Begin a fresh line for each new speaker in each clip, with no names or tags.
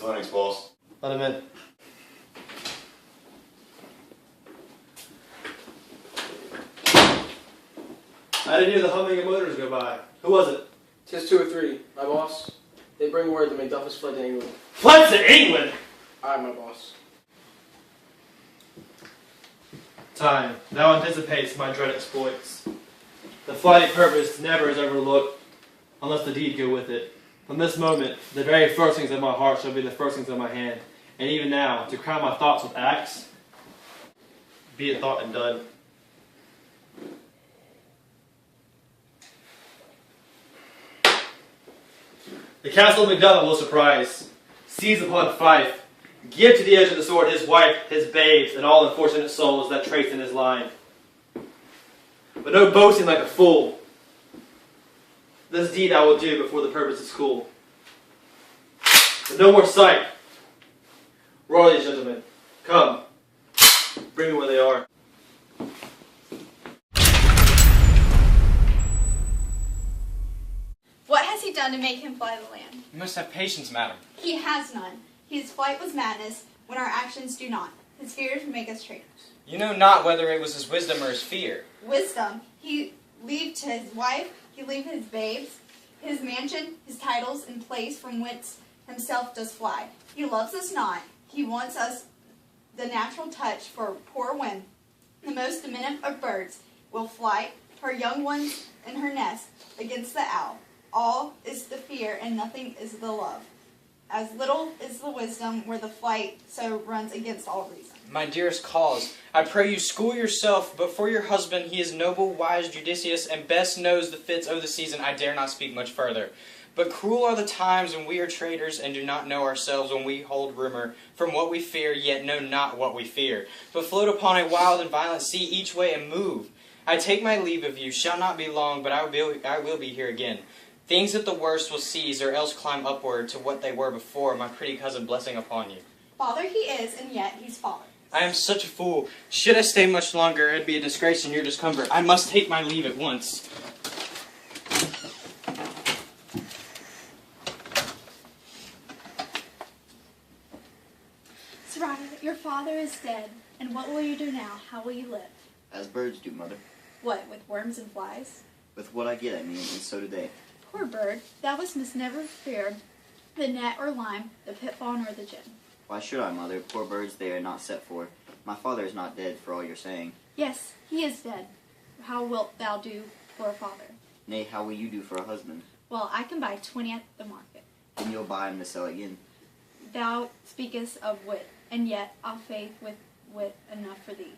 Thanks, boss.
Let him in. I didn't hear the humming of motors go by. Who was it?
'Tis 2 or 3. My boss. They bring word that Macduff has fled to England.
Fled to England!
Aye, my boss.
Time, thou anticipates my dread exploits. The flighty purpose never is overlooked, unless the deed go with it. From this moment, the very first things of my heart shall be the first things of my hand. And even now, to crown my thoughts with acts, be it thought and done. The castle of Macduff will surprise. Seize upon Fife. Give to the edge of the sword his wife, his babes, and all unfortunate souls that trace in his line. But no boasting like a fool. This deed I will do before the purpose is cool. But no more sight. Roar, these gentlemen. Come. Bring me where they are.
What has he done to make him fly the land?
You must have patience, madam.
He has none. His flight was madness, when our actions do not. His fears make us traitors.
You know not whether it was his wisdom or his fear.
Wisdom. He leave to his wife, he leave his babes, his mansion, his titles, and place from whence himself does fly. He loves us not. He wants us the natural touch for poor when the most diminutive of birds will fly her young ones in her nest against the owl. All is the fear and nothing is the love. As little is the wisdom where the flight so runs against all reason.
My dearest cause, I pray you school yourself, but for your husband he is noble, wise, judicious, and best knows the fits of the season. I dare not speak much further. But cruel are the times when we are traitors and do not know ourselves, when we hold rumor from what we fear, yet know not what we fear, but float upon a wild and violent sea each way and move. I take my leave of you, shall not be long, but I will be here again. Things that the worst will seize, or else climb upward to what they were before. My pretty cousin, blessing upon you.
Father he is, and yet he's father.
I am such a fool. Should I stay much longer, it'd be a disgrace in your discomfort. I must take my leave at once.
Sirrah, your father is dead, and what will you do now? How will you live?
As birds do, mother.
What, with worms and flies?
With what I get, I mean, and so do they.
Poor bird, thou must never fear the net or lime, the pitfall nor the gin.
Why should I, mother? Poor birds they are not set for. My father is not dead, for all you're saying.
Yes, he is dead. How wilt thou do for a father?
Nay, how will you do for a husband?
Well, I can buy 20 at the market.
Then you'll buy him to sell again.
Thou speakest of wit, and yet I'll faith with wit enough for thee.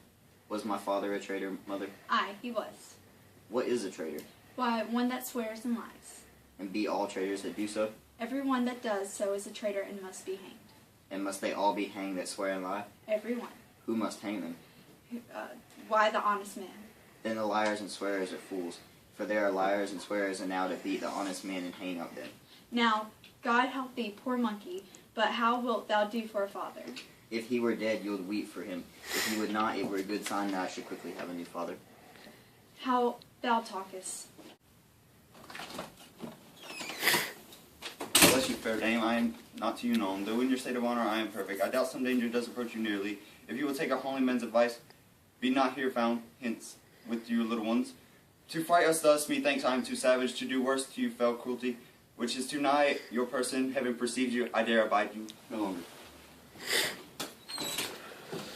Was my father a traitor, mother?
Aye, he was.
What is a traitor?
Why, one that swears and lies.
And be all traitors that do so?
Every one that does so is a traitor and must be hanged.
And must they all be hanged that swear and lie?
Every one.
Who must hang them?
Why, the honest man.
Then the liars and swearers are fools, for there are liars and swearers enow to beat the honest man and hang up them.
Now, God help thee, poor monkey, but how wilt thou do for a father?
If he were dead, you would weep for him. If he would not, it were a good sign that I should quickly have a new father.
How thou talkest.
Bless you, fair dame. I am not to you known, though in your state of honor I am perfect. I doubt some danger does approach you nearly. If you will take a holy man's advice, be not here found, hence, with your little ones. To fright us thus, methinks I am too savage. To do worse to you, fell cruelty, which is too nigh your person. Heaven perceives you, I dare abide you no longer.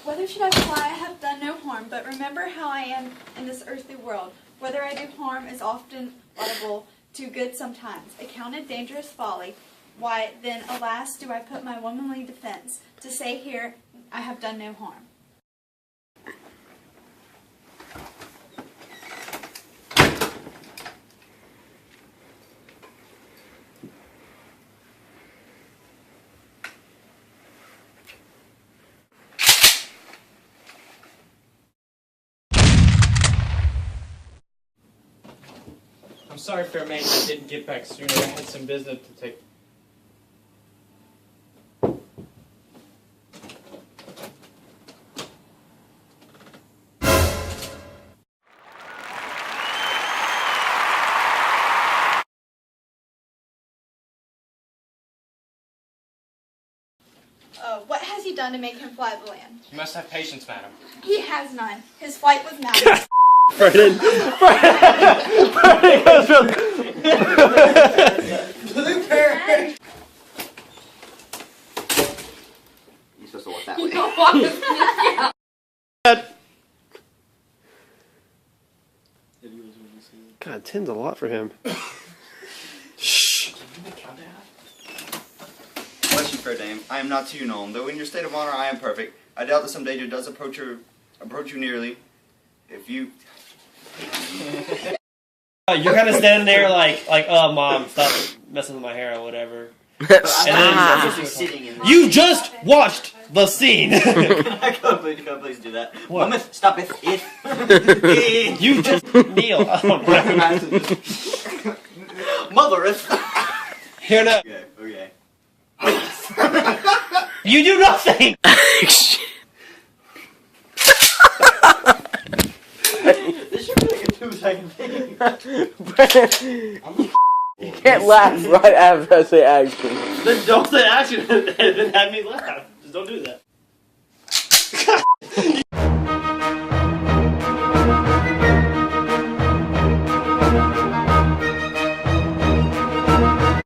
Whether should I fly, I have done no harm, but remember how I am in this earthly world. Whether I do harm is often laudable, to good sometimes, accounted dangerous folly. Why, then, alas, do I put my womanly defense, to say here I have done no harm.
I'm sorry, fair maid, I didn't get back sooner. I had some business to take.
he done to make him fly the land?
You must have patience, madam.
He has none. His flight was madness.
Vernon goes from
You're supposed to walk that way.
God, 10's a lot for him.
Bless you, fair dame. I am not to you known, though in your state of honor I am perfect. I doubt that some danger does approach you nearly. If you...
You're kind of standing there like, oh, Mom, stop messing with my hair or whatever. And then
Sitting in
you just watched the scene.
Can I please do that?
What?
Mama, stop it.
You just kneel. Oh, no.
Mother,
Here now.
Okay.
You do nothing.
This should be like a 2-second thing.
You can't laugh right after I say action.
Then don't say action and then have me laugh. Just don't do that.